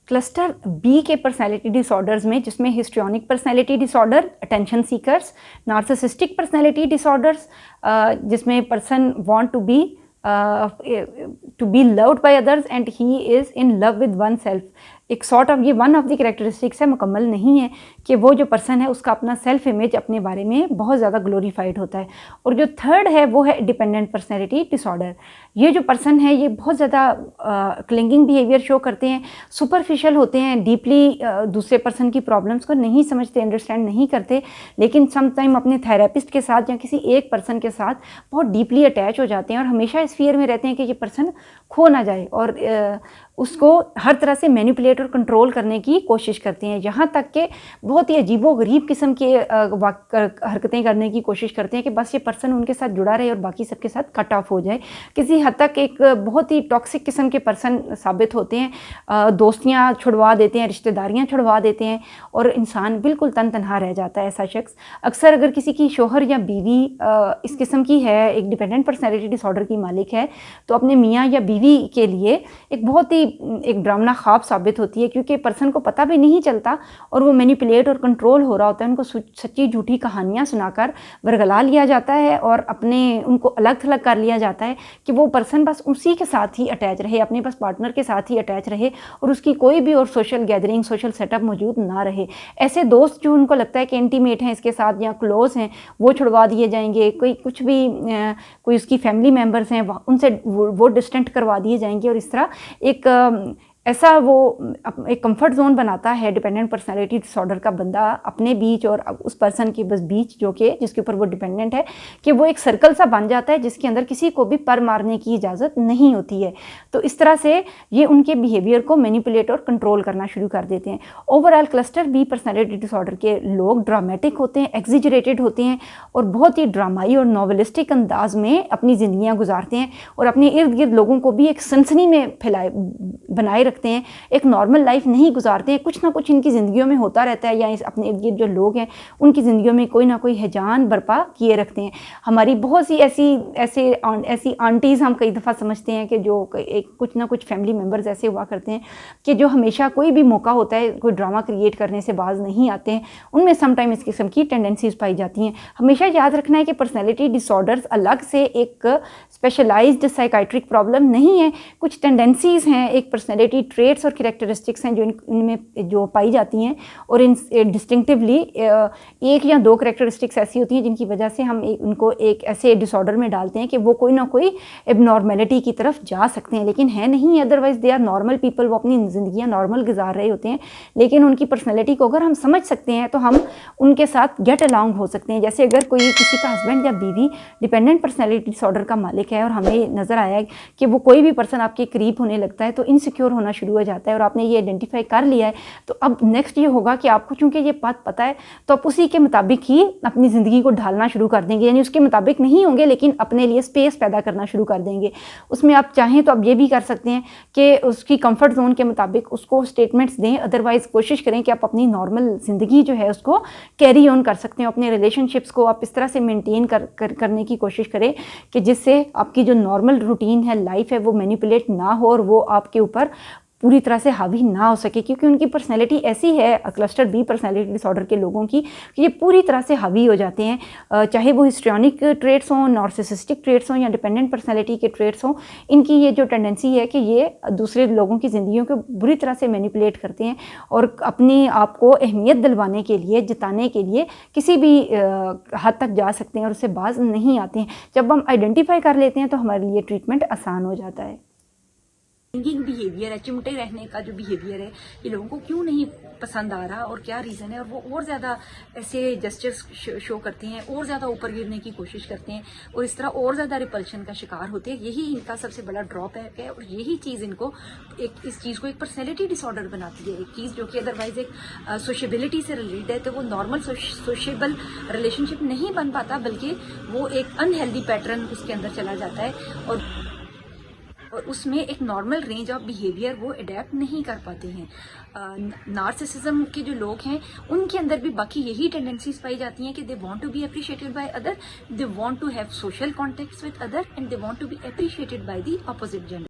Cluster B के personality disorders में, जिसमें histrionic personality disorder, attention seekers, narcissistic personality disorders, जिसमें person want to be loved by others and he is in love with one self. एक sort of ये one of the characteristics है, मुकम्मल नहीं है, कि वो जो पर्सन है उसका अपना सेल्फ इमेज अपने बारे में बहुत ज़्यादा ग्लोरीफाइड होता है। और जो थर्ड है वो है डिपेंडेंट पर्सनैलिटी डिसऑर्डर। ये जो पर्सन है ये बहुत ज़्यादा क्लिंगिंग बिहेवियर शो करते हैं, सुपरफिशियल होते हैं, डीपली दूसरे पर्सन की प्रॉब्लम्स को नहीं समझते, अंडरस्टैंड नहीं करते, लेकिन सम टाइम अपने थेरेपिस्ट के साथ या किसी एक पर्सन के साथ बहुत डीपली अटैच हो जाते हैं और हमेशा इस फियर में रहते हैं कि ये पर्सन खो ना जाए, और उसको हर तरह से मैनिपुलेट और कंट्रोल करने की कोशिश करते हैं। यहाँ तक कि बहुत ही अजीबोगरीब किस्म के हरकतें करने की कोशिश करते हैं कि बस ये पर्सन उनके साथ जुड़ा रहे और बाकी सबके साथ कट ऑफ हो जाए। किसी हद तक एक बहुत ही टॉक्सिक किस्म के पर्सन साबित होते हैं। दोस्तियाँ छुड़वा देते हैं, रिश्तेदारियाँ छुड़वा देते हैं और इंसान बिल्कुल तन तनहा रह जाता है। ऐसा शख्स अक्सर अगर किसी की शोहर या बीवी इस किस्म की है, एक डिपेंडेंट पर्सनैलिटी डिसऑर्डर की मालिक है, तो अपने मियाँ या बीवी के लिए एक बहुत ही एक ड्रामना ख्वाब साबित होती है, क्योंकि पर्सन को पता भी नहीं चलता और वो मैनिपुलेट और कंट्रोल हो रहा होता है। उनको सच्ची झूठी कहानियाँ सुनाकर वरगला लिया जाता है और उनको अलग थलग कर लिया जाता है कि वो पर्सन बस उसी के साथ ही अटैच रहे, अपने बस पार्टनर के साथ ही अटैच रहे और उसकी कोई भी और सोशल गैदरिंग, सोशल सेटअप मौजूद ना रहे। ऐसे दोस्त जो उनको लगता है कि इंटीमेट हैं इसके साथ या क्लोज हैं, वो छुड़वा दिए जाएंगे। कोई कुछ भी कोई उसकी फैमिली मेम्बर्स हैं उनसे वो डिस्टेंट करवा दिए जाएंगे और इस तरह एक ऐसा वो एक कंफर्ट जोन बनाता है डिपेंडेंट पर्सनालिटी डिसऑर्डर का बंदा अपने बीच और उस पर्सन के बस बीच जो कि जिसके ऊपर वो डिपेंडेंट है, कि वो एक सर्कल सा बन जाता है जिसके अंदर किसी को भी पर मारने की इजाज़त नहीं होती है। तो इस तरह से ये उनके बिहेवियर को मैनिपुलेट और कंट्रोल करना शुरू कर देते हैं। Overall cluster B personality disorder के लोग ड्रामेटिक होते हैं, एग्जिजरेटेड होते हैं और बहुत ही ड्रामाई और नॉवेलिस्टिक अंदाज में अपनी ज़िंदगियाँ गुजारते हैं और अपने इर्द गिर्द लोगों को भी एक सनसनी में बनाए रखते हैं। एक नॉर्मल लाइफ नहीं गुजारते हैं, कुछ ना कुछ इनकी ज़िंदगियों में होता रहता है या अपने इर्द गिर्द जो लोग हैं उनकी ज़िंदगियों में कोई ना कोई हैजान बर्पा किए रखते हैं। हमारी बहुत सी ऐसी आंटीज़ हम कई दफ़ा समझते हैं कि जो एक कुछ ना कुछ फैमिली मेम्बर्स ऐसे हुआ करते हैं कि जो हमेशा कोई भी मौका होता है कोई ड्रामा क्रिएट करने से बाज नहीं आते हैं। उनमें समटाइम इस किस्म की टेंडेंसीज पाई जाती हैं। हमेशा याद रखना है कि पर्सनैलिटी डिसऑर्डर्स अलग से एक स्पेशलाइज्ड साइकाइट्रिक प्रॉब्लम नहीं है। कुछ टेंडेंसीज़ हैं, एक पर्सनैलिटी ट्रेट्स और कैरेक्टरिस्टिक्स हैं जो इनमें जो पाई जाती हैं और इन डिस्टिंक्टिवली एक या दो कैरेक्टरिस्टिक्स ऐसी होती हैं जिनकी वजह से हम उनको एक ऐसे डिसऑर्डर में डालते हैं कि वो कोई ना कोई एबनॉर्मेलिटी की तरफ जा सकते हैं, लेकिन है नहीं। Otherwise they are normal people, वो अपनी ज़िंदगियाँ नॉर्मल गुजार रहे होते हैं, लेकिन उनकी पर्सनैलिटी को अगर हम समझ सकते हैं तो हम उनके साथ गेट अलॉन्ग हो सकते हैं। जैसे अगर कोई किसी का हस्बैंड या बीवी डिपेंडेंट पर्सनैलिटी डिसऑर्डर का मालिक है और हमें नज़र आया कि वो कोई भी पर्सन आपके करीब होने लगता है तो इनसिक्योर होना शुरू हो जाता है और आपने ये आइडेंटिफाई कर लिया है, तो अब नेक्स्ट ये होगा कि आपको चूंकि ये बात पता है तो आप उसी के मुताबिक ही अपनी ज़िंदगी को ढालना शुरू कर देंगे। यानी उसके मुताबिक नहीं होंगे लेकिन अपने लिए स्पेस पैदा करना शुरू कर देंगे। उसमें आप चाहें तो आप ये भी कर सकते हैं कि उसकी कंफर्ट जोन के मुताबिक उसको स्टेटमेंट्स दें, अदरवाइज़ कोशिश करें कि आप अपनी नॉर्मल ज़िंदगी जो है उसको कैरी ऑन कर सकते हैं। अपने रिलेशनशिप्स को आप इस तरह से मेनटेन करने की कोशिश करें कि जिससे आपकी जो नॉर्मल रूटीन है, लाइफ है, वो मैनिपुलेट ना हो और वो आपके ऊपर पूरी तरह से हावी ना हो सके, क्योंकि उनकी पर्सनैलिटी ऐसी है क्लस्टर बी पर्सनैलिटी डिसऑर्डर के लोगों की कि ये पूरी तरह से हावी हो जाते हैं। चाहे वो हिस्ट्रियोनिक ट्रेट्स हों, नार्सिसिस्टिक ट्रेट्स हों या डिपेंडेंट पर्सनैलिटी के ट्रेट्स हों, इनकी ये जो टेंडेंसी है कि ये दूसरे लोगों की ज़िंदगियों को बुरी तरह से मैनिपुलेट करते हैं और अपने आप को अहमियत दिलवाने के लिए, जिताने के लिए किसी भी हद तक जा सकते हैं और उससे बाज नहीं आते हैं। जब हम आइडेंटिफाई कर लेते हैं तो हमारे लिए ट्रीटमेंट आसान हो जाता है। क्लिंगिंग बिहेवियर है, चिमटे रहने का जो बिहेवियर है, ये लोगों को क्यों नहीं पसंद आ रहा और क्या रीज़न है, और वो और ज़्यादा ऐसे जेस्चर्स शो करते हैं, और ज़्यादा ऊपर गिरने की कोशिश करते हैं और इस तरह और ज़्यादा रिपल्शन का शिकार होते हैं। यही इनका सबसे बड़ा ड्रॉबैक है और यही चीज़ इनको इस चीज़ को एक पर्सनैलिटी डिसऑर्डर बनाती है। एक चीज़ जो कि अदरवाइज एक सोशेबिलिटी से रिलेटेड है, तो वो नॉर्मल सोशेबल रिलेशनशिप नहीं बन पाता, बल्कि वो एक अनहेल्दी पैटर्न उसके अंदर चला जाता है और उसमें एक नॉर्मल रेंज ऑफ बिहेवियर वो अडेप्ट नहीं कर पाते हैं। नार्सिसिज्म के जो लोग हैं उनके अंदर भी बाकी यही टेंडेंसीज पाई जाती हैं कि they want to be appreciated by other, they want to have social contacts with other and they want to be appreciated by the opposite gender.